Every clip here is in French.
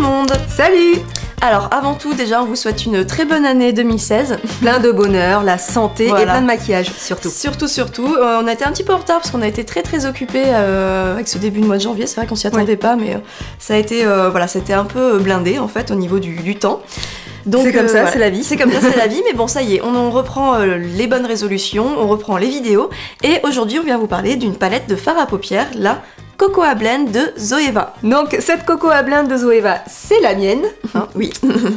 monde. Salut. Alors avant tout déjà on vous souhaite une très bonne année 2016. Plein de bonheur, la santé Voilà. et plein de maquillage surtout. Surtout. On a été un petit peu en retard parce qu'on a été très occupés avec ce début de mois de janvier. C'est vrai qu'on s'y attendait pas mais ça a été voilà, c'était un peu blindé en fait au niveau du temps. C'est comme ça, voilà. c'est la vie. C'est comme ça, c'est la vie, mais bon, ça y est, on reprend les bonnes résolutions, on reprend les vidéos, et aujourd'hui, on vient vous parler d'une palette de fard à paupières, la Cocoa Blend de Zoeva. Donc cette Cocoa Blend de Zoeva, c'est la mienne. Hein, oui.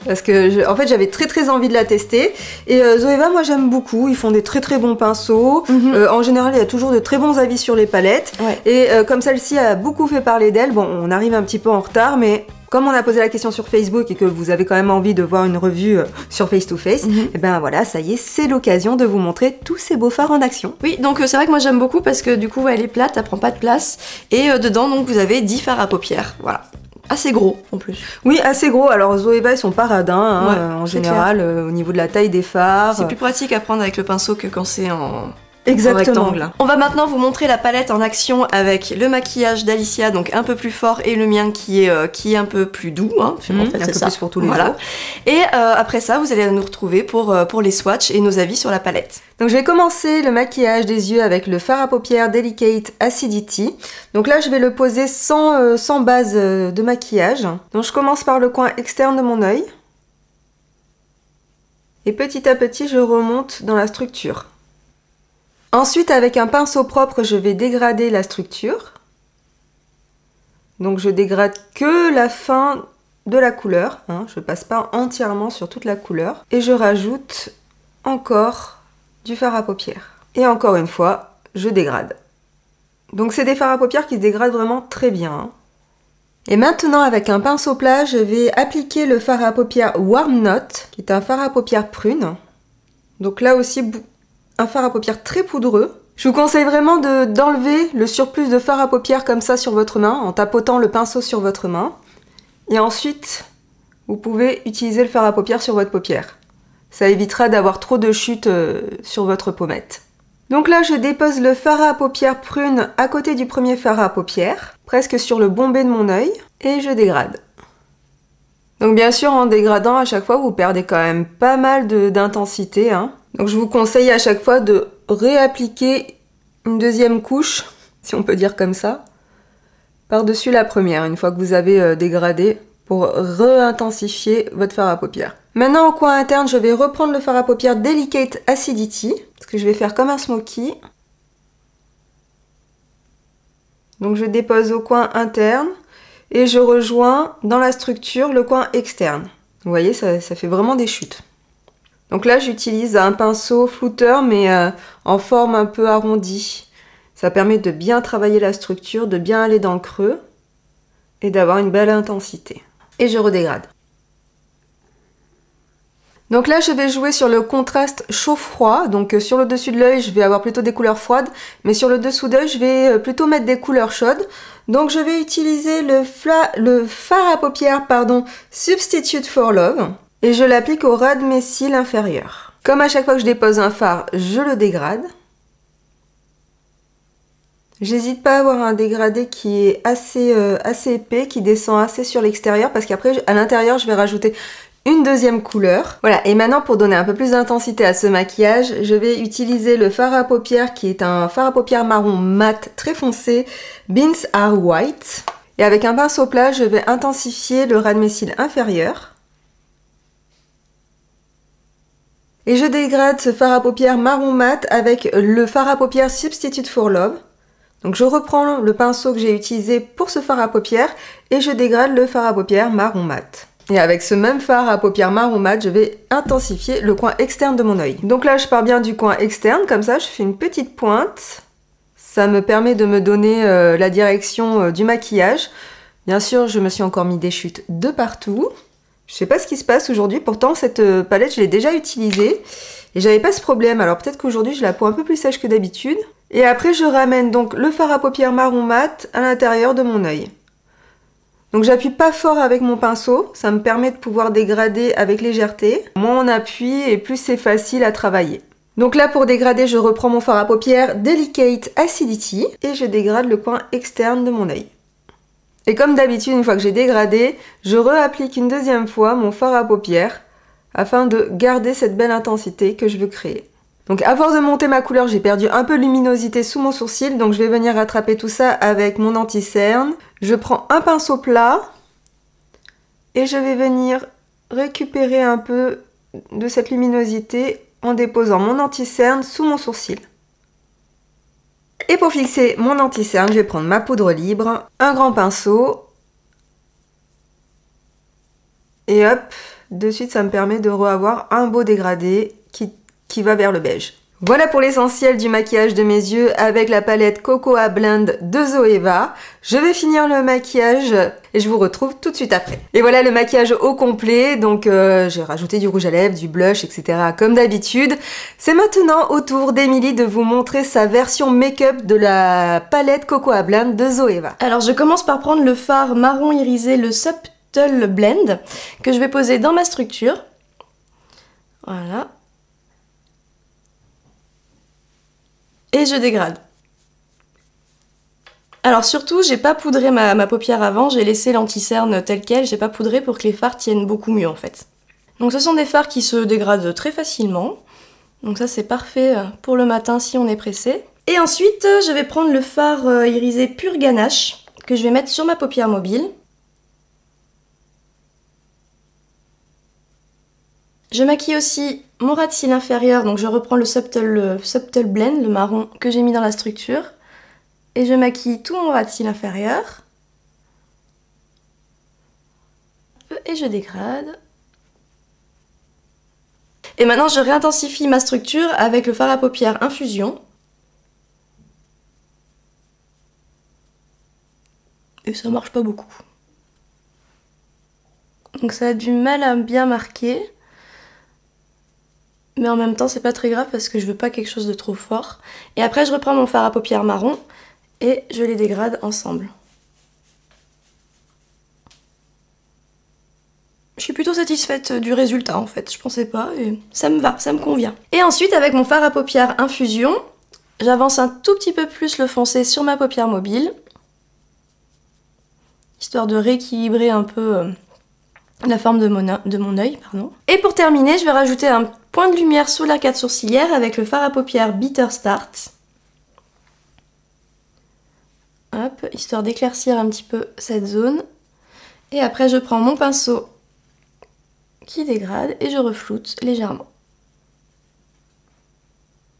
Parce que en fait j'avais très envie de la tester. Et Zoeva, moi j'aime beaucoup, ils font des très bons pinceaux. En général, il y a toujours de très bons avis sur les palettes. Ouais. Et comme celle-ci a beaucoup fait parler d'elle, bon, on arrive un petit peu en retard, mais comme on a posé la question sur Facebook et que vous avez quand même envie de voir une revue sur Face to Face, et ben voilà, ça y est, c'est l'occasion de vous montrer tous ces beaux fards en action. Oui, donc c'est vrai que moi j'aime beaucoup parce que du coup elle est plate, elle prend pas de place, et dedans donc vous avez 10 fards à paupières, voilà. Assez gros en plus. Oui, assez gros. Alors Zoeva, ils sont pas radins hein, en c'est général au niveau de la taille des fards. C'est plus pratique à prendre avec le pinceau que quand c'est en... Exactement. rectangle. On va maintenant vous montrer la palette en action avec le maquillage d'Alicia, donc un peu plus fort, et le mien qui est un peu plus doux. Hein. En fait, un peu ça. plus pour tous les voilà. jours. Et après ça, vous allez nous retrouver pour les swatchs et nos avis sur la palette. Donc je vais commencer le maquillage des yeux avec le fard à paupières Delicate Acidity. Donc là, je vais le poser sans base de maquillage. Donc je commence par le coin externe de mon œil. Et petit à petit, je remonte dans la structure. Ensuite, avec un pinceau propre, je vais dégrader la structure. Donc je dégrade que la fin de la couleur, hein, je passe pas entièrement sur toute la couleur. Et je rajoute encore du fard à paupières. Et encore une fois, je dégrade. Donc c'est des fards à paupières qui se dégradent vraiment très bien. Hein. Et maintenant, avec un pinceau plat, je vais appliquer le fard à paupières Warm Note, qui est un fard à paupières prune. Donc là aussi, un fard à paupières très poudreux. Je vous conseille vraiment d'enlever le surplus de fard à paupières comme ça sur votre main, en tapotant le pinceau sur votre main. Et ensuite, vous pouvez utiliser le fard à paupières sur votre paupière. Ça évitera d'avoir trop de chutes sur votre pommette. Donc là, je dépose le fard à paupières prune à côté du premier fard à paupières, presque sur le bombé de mon œil, et je dégrade. Donc bien sûr, en dégradant, à chaque fois, vous perdez quand même pas mal d'intensité, hein. Donc je vous conseille à chaque fois de réappliquer une deuxième couche, si on peut dire comme ça, par-dessus la première, une fois que vous avez dégradé, pour re-intensifier votre fard à paupières. Maintenant, au coin interne, je vais reprendre le fard à paupières Delicate Acidity, parce que je vais faire comme un smoky. Donc je dépose au coin interne, et je rejoins dans la structure le coin externe. Vous voyez, ça fait vraiment des chutes. Donc là, j'utilise un pinceau flouteur, mais en forme un peu arrondie. Ça permet de bien travailler la structure, de bien aller dans le creux et d'avoir une belle intensité. Et je redégrade. Donc là, je vais jouer sur le contraste chaud-froid. Donc sur le dessus de l'œil, je vais avoir plutôt des couleurs froides, mais sur le dessous d'œil, je vais plutôt mettre des couleurs chaudes. Donc je vais utiliser le fard à paupières, Substitute for Love. Et je l'applique au ras de mes cils inférieurs. Comme à chaque fois que je dépose un fard, je le dégrade. J'hésite pas à avoir un dégradé qui est assez épais, qui descend assez sur l'extérieur, parce qu'après, à l'intérieur, je vais rajouter une deuxième couleur. Voilà, et maintenant, pour donner un peu plus d'intensité à ce maquillage, je vais utiliser le fard à paupières, qui est un fard à paupières marron mat très foncé, Beans Are White. Et avec un pinceau plat, je vais intensifier le ras de mes cils inférieurs. Et je dégrade ce fard à paupières marron mat avec le fard à paupières Substitute for Love. Donc je reprends le pinceau que j'ai utilisé pour ce fard à paupières et je dégrade le fard à paupières marron mat. Et avec ce même fard à paupières marron mat, je vais intensifier le coin externe de mon œil. Donc là, je pars bien du coin externe, comme ça je fais une petite pointe. Ça me permet de me donner la direction du maquillage. Bien sûr, je me suis encore mis des chutes de partout. Je sais pas ce qui se passe aujourd'hui, pourtant cette palette je l'ai déjà utilisée et j'avais pas ce problème, alors peut-être qu'aujourd'hui j'ai la peau un peu plus sèche que d'habitude. Et après je ramène donc le fard à paupières marron mat à l'intérieur de mon œil. Donc j'appuie pas fort avec mon pinceau, ça me permet de pouvoir dégrader avec légèreté. Moins on appuie et plus c'est facile à travailler. Donc là pour dégrader je reprends mon fard à paupières Delicate Acidity et je dégrade le coin externe de mon œil. Et comme d'habitude, une fois que j'ai dégradé, je réapplique une deuxième fois mon fard à paupières afin de garder cette belle intensité que je veux créer. Donc à force de monter ma couleur, j'ai perdu un peu de luminosité sous mon sourcil, donc je vais venir rattraper tout ça avec mon anti-cerne. Je prends un pinceau plat et je vais venir récupérer un peu de cette luminosité en déposant mon anti-cerne sous mon sourcil. Et pour fixer mon anti-cerne, je vais prendre ma poudre libre, un grand pinceau, et hop, de suite ça me permet de reavoir un beau dégradé qui va vers le beige. Voilà pour l'essentiel du maquillage de mes yeux avec la palette Cocoa Blend de Zoeva. Je vais finir le maquillage et je vous retrouve tout de suite après. Et voilà le maquillage au complet, donc j'ai rajouté du rouge à lèvres, du blush, etc. comme d'habitude. C'est maintenant au tour d'Emilie de vous montrer sa version make-up de la palette Cocoa Blend de Zoeva. Alors je commence par prendre le fard marron irisé, le Subtle Blend, que je vais poser dans ma structure. Voilà. Et je dégrade. Alors surtout, j'ai pas poudré ma paupière avant, j'ai laissé l'anti-cerne tel quel, j'ai pas poudré pour que les fards tiennent beaucoup mieux en fait. Donc ce sont des fards qui se dégradent très facilement, donc ça c'est parfait pour le matin si on est pressé. Et ensuite, je vais prendre le fard irisé Pure Ganache, que je vais mettre sur ma paupière mobile. Je maquille aussi mon ras de cils inférieur, donc je reprends le Subtle Blend, le marron que j'ai mis dans la structure. Et je maquille tout mon ras de cils inférieur. Et je dégrade. Et maintenant je réintensifie ma structure avec le fard à paupières Infusion. Et ça marche pas beaucoup. Donc ça a du mal à bien marquer. Mais en même temps c'est pas très grave parce que je veux pas quelque chose de trop fort. Et après je reprends mon fard à paupières marron et je les dégrade ensemble. Je suis plutôt satisfaite du résultat en fait, je pensais pas et ça me va, ça me convient. Et ensuite avec mon fard à paupières Infusion, j'avance un tout petit peu plus le foncé sur ma paupière mobile. Histoire de rééquilibrer un peu la forme de mon œil, pardon. Et pour terminer, je vais rajouter un point de lumière sous l'arcade sourcilière avec le fard à paupières Bitter Start. Hop, histoire d'éclaircir un petit peu cette zone. Et après, je prends mon pinceau qui dégrade et je refloute légèrement.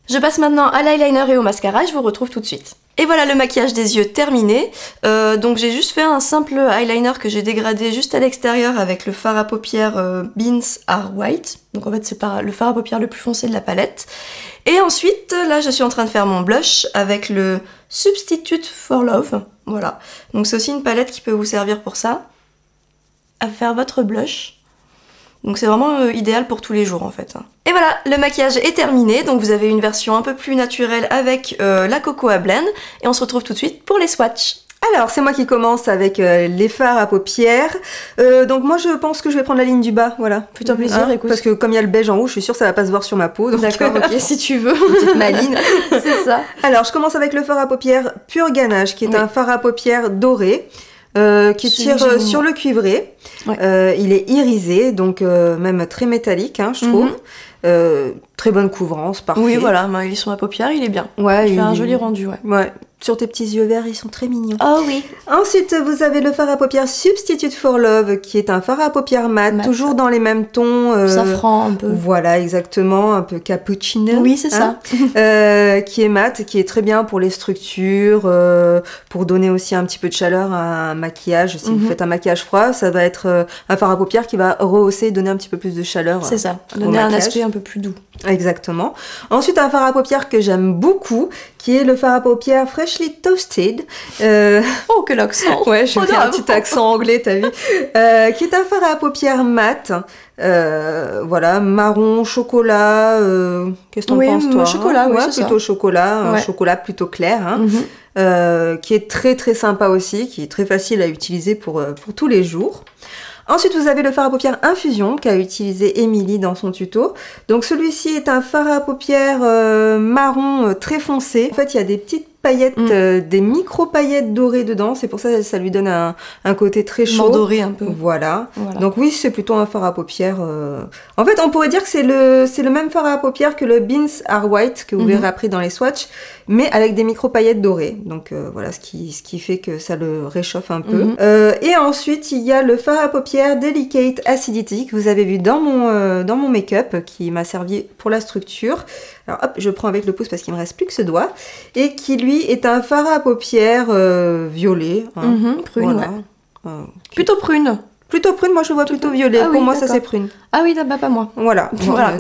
Je passe maintenant à l'eyeliner et au mascara et je vous retrouve tout de suite. Et voilà le maquillage des yeux terminé. Donc j'ai juste fait un simple eyeliner que j'ai dégradé juste à l'extérieur avec le fard à paupières Beans Are White. Donc en fait c'est le fard à paupières le plus foncé de la palette. Et ensuite là je suis en train de faire mon blush avec le Substitute for Love. Voilà. Donc c'est aussi une palette qui peut vous servir pour ça. À faire votre blush. Donc c'est vraiment idéal pour tous les jours en fait. Et voilà, le maquillage est terminé, donc vous avez une version un peu plus naturelle avec la Cocoa Blend. Et on se retrouve tout de suite pour les swatchs. Alors c'est moi qui commence avec les fards à paupières. Donc moi je pense que je vais prendre la ligne du bas, voilà. Plutôt plaisir, écoute. Parce que comme il y a le beige en haut, je suis sûre que ça va pas se voir sur ma peau. D'accord, ok, si tu veux. Petite maline. C'est ça. Alors je commence avec le fard à paupières Pure Ganache, qui est un fard à paupières doré. Qui tire sur le cuivré. Ouais. Il est irisé, donc même très métallique, hein, je trouve. Très bonne couvrance, parfait. Oui, voilà, il est sur ma paupière, il est bien. Ouais, il fait un joli rendu, ouais. Ouais. Sur tes petits yeux verts, ils sont très mignons. Oh oui. Ensuite, vous avez le fard à paupières Substitute for Love, qui est un fard à paupières mat, toujours dans les mêmes tons. Safran un peu. Voilà, exactement, un peu cappuccino. Oui, c'est ça. Qui est mat, qui est très bien pour les structures, pour donner aussi un petit peu de chaleur à un maquillage. Si vous faites un maquillage froid, ça va être un fard à paupières qui va rehausser, donner un petit peu plus de chaleur. C'est ça, donner un aspect un peu plus doux. Exactement. Ensuite, un fard à paupières que j'aime beaucoup, qui est le fard à paupières Freshly Toasted. Oh, quel accent! Ouais, je fais un petit accent anglais, t'as vu? Qui est un fard à paupières mat. Voilà, marron, chocolat. Qu'est-ce que t'en penses, toi? Chocolat, oui, c'est plutôt ça. Chocolat, un chocolat plutôt clair. Hein, qui est très très sympa aussi, qui est très facile à utiliser pour tous les jours. Ensuite, vous avez le fard à paupières Infusion qu'a utilisé Émilie dans son tuto. Donc celui-ci est un fard à paupières marron très foncé. En fait, il y a des petites paillettes, des micro-paillettes dorées dedans. C'est pour ça que ça lui donne un côté très chaud. Doré un peu. Voilà. Donc oui, c'est plutôt un fard à paupières. En fait, on pourrait dire que c'est le même fard à paupières que le Beans Are White, que vous verrez après dans les swatchs, mais avec des micro-paillettes dorées. Donc voilà, ce qui fait que ça le réchauffe un peu. Et ensuite, il y a le fard à paupières Delicate Acidity, que vous avez vu dans mon make-up, qui m'a servi pour la structure. Alors hop, je prends avec le pouce parce qu'il me reste plus que ce doigt. Et qui lui est un fard à paupières violet. Prune, voilà. Plutôt prune. Plutôt prune, moi je le vois plutôt violet. Pour moi, ça c'est prune. Ah oui, pas moi. Voilà. Voilà.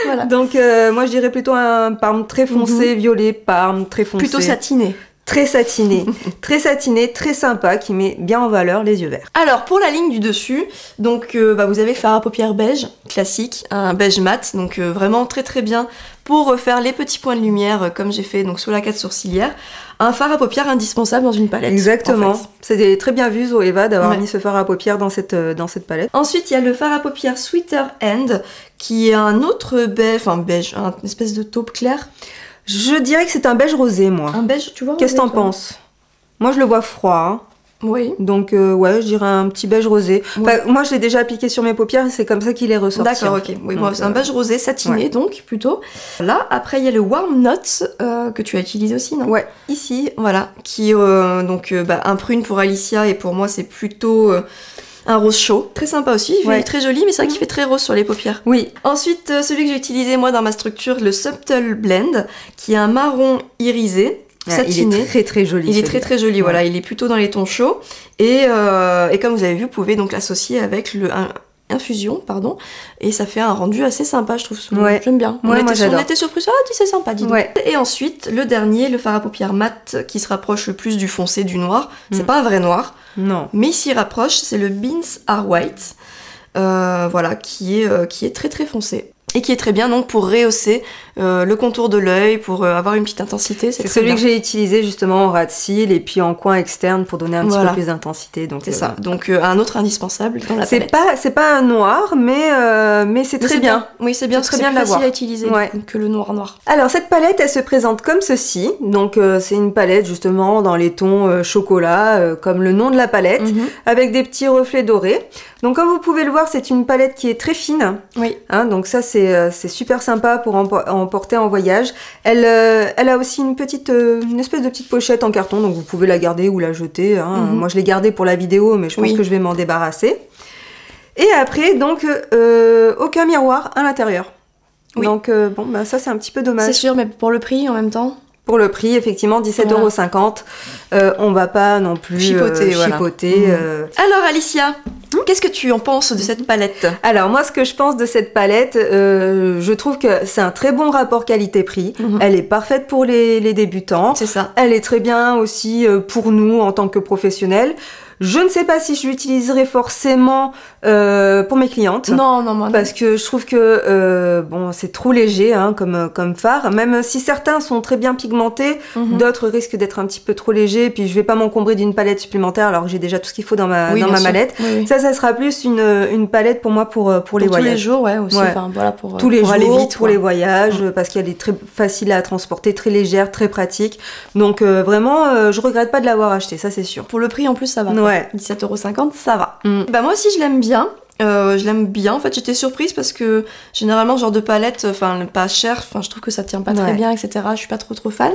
Voilà. Donc moi je dirais plutôt un parme très foncé, violet, parme très foncé. Plutôt satiné. Très satiné, très sympa, qui met bien en valeur les yeux verts. Alors pour la ligne du dessus, donc vous avez le fard à paupières beige classique, un beige mat, donc vraiment très bien pour faire les petits points de lumière comme j'ai fait donc sous la 4 sourcilière. Un fard à paupières indispensable dans une palette. Exactement. En fait. C'était très bien vu Zoeva d'avoir mis ce fard à paupières dans cette palette. Ensuite il y a le fard à paupières Sweeter End qui est un autre beige, une espèce de taupe claire. Je dirais que c'est un beige rosé, moi. Un beige, tu vois? Qu'est-ce que t'en penses? Moi, je le vois froid. Hein. Oui. Donc, ouais, je dirais un petit beige rosé. Ouais. Enfin, moi, je l'ai déjà appliqué sur mes paupières et c'est comme ça qu'il est ressorti. D'accord, ok. Oui, moi, c'est un beige rosé satiné, donc, plutôt. Là, après, il y a le Warm Nuts, que tu as utilisé aussi, non? Ouais, ici. Voilà, qui un prune pour Alicia et pour moi, c'est plutôt... un rose chaud, très sympa aussi, il est très joli, mais c'est vrai qu'il fait très rose sur les paupières. Oui. Ensuite, celui que j'ai utilisé moi dans ma structure, le Subtle Blend, qui est un marron irisé, satiné. Il est très joli. Il est très joli, voilà, il est plutôt dans les tons chauds. Et comme vous avez vu, vous pouvez donc l'associer avec infusion, et ça fait un rendu assez sympa, je trouve. Ouais. J'aime bien. Ouais, on était surpris, c'est sympa, dis donc. Ouais. Et ensuite, le dernier, le fard à paupières mat, qui se rapproche le plus du foncé, du noir. C'est pas un vrai noir. Non. Mais il s'y rapproche, c'est le Beans Are White, qui est très foncé. Et qui est très bien donc pour rehausser le contour de l'œil, pour avoir une petite intensité. C'est celui que j'ai utilisé justement en ras de cils et puis en coin externe pour donner un petit peu plus d'intensité. C'est ça. Donc un autre indispensable dans la palette. C'est pas un noir, mais c'est très bien. Oui, c'est bien. C'est très bien de l'avoir. Facile à utiliser que le noir. Alors cette palette, elle se présente comme ceci. Donc c'est une palette justement dans les tons chocolat, comme le nom de la palette, avec des petits reflets dorés. Donc comme vous pouvez le voir, c'est une palette qui est très fine. Oui. Hein, donc ça c'est super sympa pour emporter en voyage. Elle a aussi une espèce de petite pochette en carton, donc vous pouvez la garder ou la jeter. Hein. Moi je l'ai gardée pour la vidéo, mais je pense que je vais m'en débarrasser. Et après donc aucun miroir à l'intérieur. Oui. Donc ça c'est un petit peu dommage. C'est sûr, mais pour le prix en même temps. Pour le prix, effectivement, 17,50 €. On va pas non plus chipoter. Alors, Alicia, qu'est-ce que tu en penses de cette palette? Alors, moi, ce que je pense de cette palette, je trouve que c'est un très bon rapport qualité-prix. Elle est parfaite pour les débutants. C'est ça. Elle est très bien aussi pour nous en tant que professionnels. Je ne sais pas si je l'utiliserai forcément pour mes clientes. Non. Parce que je trouve que c'est trop léger comme fard. Même si certains sont très bien pigmentés, d'autres risquent d'être un petit peu trop légers. Et puis je vais pas m'encombrer d'une palette supplémentaire alors que j'ai déjà tout ce qu'il faut dans ma mallette. Oui. Ça sera plus une palette pour moi pour les voyages. Tous les jours, aussi. Ouais. Enfin, voilà, pour tous les jours, aller vite, pour les voyages, parce qu'elle est très facile à transporter, très légère, très pratique. Donc vraiment, je regrette pas de l'avoir acheté, ça c'est sûr. Pour le prix en plus, ça va. Ouais. 17,50 €, ça va. Moi aussi je l'aime bien. En fait j'étais surprise parce que généralement ce genre de palette, pas cher, je trouve que ça tient pas très bien, etc. Je suis pas trop fan.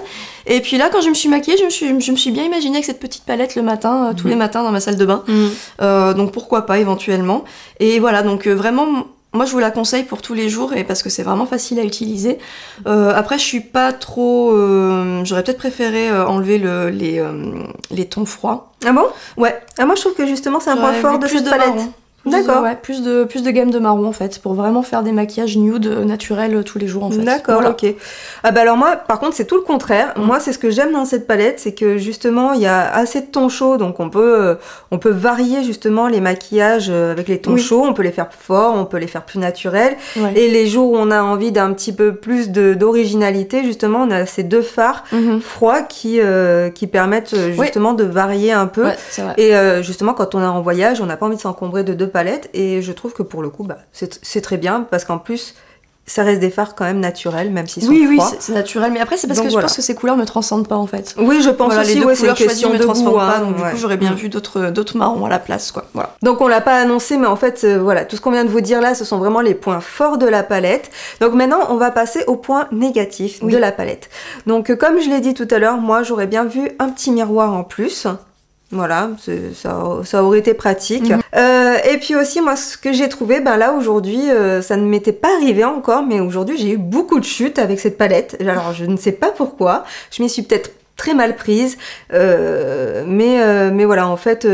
Et puis là quand je me suis maquillée, je me suis bien imaginée avec cette petite palette le matin, tous les matins dans ma salle de bain. Donc pourquoi pas éventuellement. Et voilà, donc vraiment moi je vous la conseille pour tous les jours et parce que c'est vraiment facile à utiliser. Après je suis pas trop, j'aurais peut-être préféré enlever les tons froids. Ah bon? Ouais. Ah moi je trouve que justement c'est un point fort de cette palette. Marron. D'accord. Ouais, plus de gamme de marron en fait, pour vraiment faire des maquillages nude naturels tous les jours en fait. D'accord, voilà. Ok. Ah alors moi, par contre, c'est tout le contraire. Moi, c'est ce que j'aime dans cette palette, c'est que justement, il y a assez de tons chauds, donc on peut varier justement les maquillages avec les tons chauds. On peut les faire forts, on peut les faire plus naturels. Ouais. Et les jours où on a envie d'un petit peu plus d'originalité, justement, on a ces deux fards froids qui permettent justement de varier un peu. Ouais, c'est vrai. Et justement, quand on est en voyage, on n'a pas envie de s'encombrer de deux palettes et je trouve que pour le coup c'est très bien parce qu'en plus ça reste des fards quand même naturels, même s'ils sont oui, froids. Oui, c'est naturel, mais après c'est parce donc, que je pense que ces couleurs me transcendent pas en fait. Oui, je pense voilà, aussi, les deux c'est une question me de transcendent goût. Pas, Hein, donc du coup j'aurais bien vu d'autres marrons à la place, quoi. Voilà. Donc on l'a pas annoncé, mais en fait, voilà, tout ce qu'on vient de vous dire là, ce sont vraiment les points forts de la palette. Donc maintenant, on va passer aux points négatifs de la palette. Donc comme je l'ai dit tout à l'heure, moi j'aurais bien vu un petit miroir en plus. Voilà, ça aurait été pratique. Et puis aussi, moi, ce que j'ai trouvé, ben là, aujourd'hui, ça ne m'était pas arrivé encore, mais aujourd'hui, j'ai eu beaucoup de chutes avec cette palette. Alors, je ne sais pas pourquoi. Je m'y suis peut-être très mal prise. Mais voilà, en fait,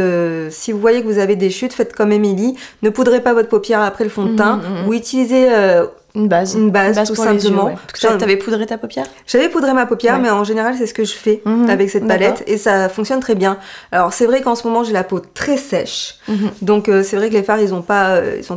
si vous voyez que vous avez des chutes, faites comme Émilie. Ne poudrez pas votre paupière après le fond de teint. Ou utilisez... Une base tout simplement. Ouais. Parce que t'avais poudré ta paupière? J'avais poudré ma paupière, mais en général, c'est ce que je fais avec cette palette et ça fonctionne très bien. Alors, c'est vrai qu'en ce moment, j'ai la peau très sèche. Donc, c'est vrai que les fards, ils sont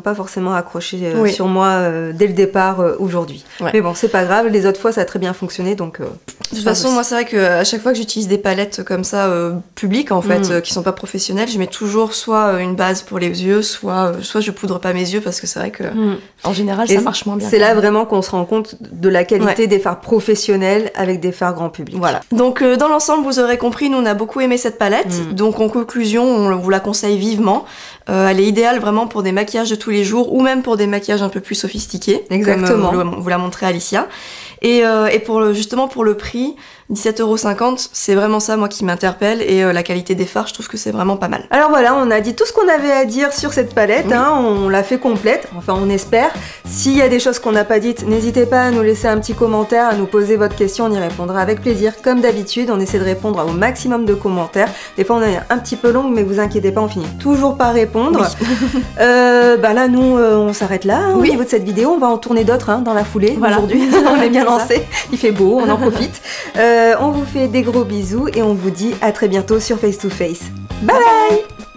pas forcément accrochés sur moi dès le départ aujourd'hui. Mais bon, c'est pas grave. Les autres fois, ça a très bien fonctionné. Donc, de toute façon, moi, c'est vrai qu'à chaque fois que j'utilise des palettes comme ça, publiques, en fait, qui sont pas professionnelles, je mets toujours soit une base pour les yeux, soit je poudre pas mes yeux parce que c'est vrai que, en général, ça marche moins bien. C'est là vraiment qu'on se rend compte de la qualité des fards professionnels avec des fards grand public. Voilà. Donc dans l'ensemble, vous aurez compris, nous on a beaucoup aimé cette palette. Donc en conclusion, on vous la conseille vivement. Elle est idéale vraiment pour des maquillages de tous les jours ou même pour des maquillages un peu plus sophistiqués. Exactement. Comme vous l'a montré Alicia. Et justement pour le prix, 17,50 €, c'est vraiment ça moi qui m'interpelle et la qualité des fards, je trouve que c'est vraiment pas mal. Alors voilà, on a dit tout ce qu'on avait à dire sur cette palette, on l'a fait complète, enfin on espère. S'il y a des choses qu'on n'a pas dites, n'hésitez pas à nous laisser un petit commentaire, à nous poser votre question, on y répondra avec plaisir. Comme d'habitude, on essaie de répondre au maximum de commentaires. Des fois on est un petit peu longue, mais vous inquiétez pas, on finit toujours par répondre. Bah là, nous, on s'arrête là au niveau de cette vidéo, on va en tourner d'autres dans la foulée aujourd'hui. On est bien lancé, il fait beau, on en profite. On vous fait des gros bisous et on vous dit à très bientôt sur Face to Face. Bye bye.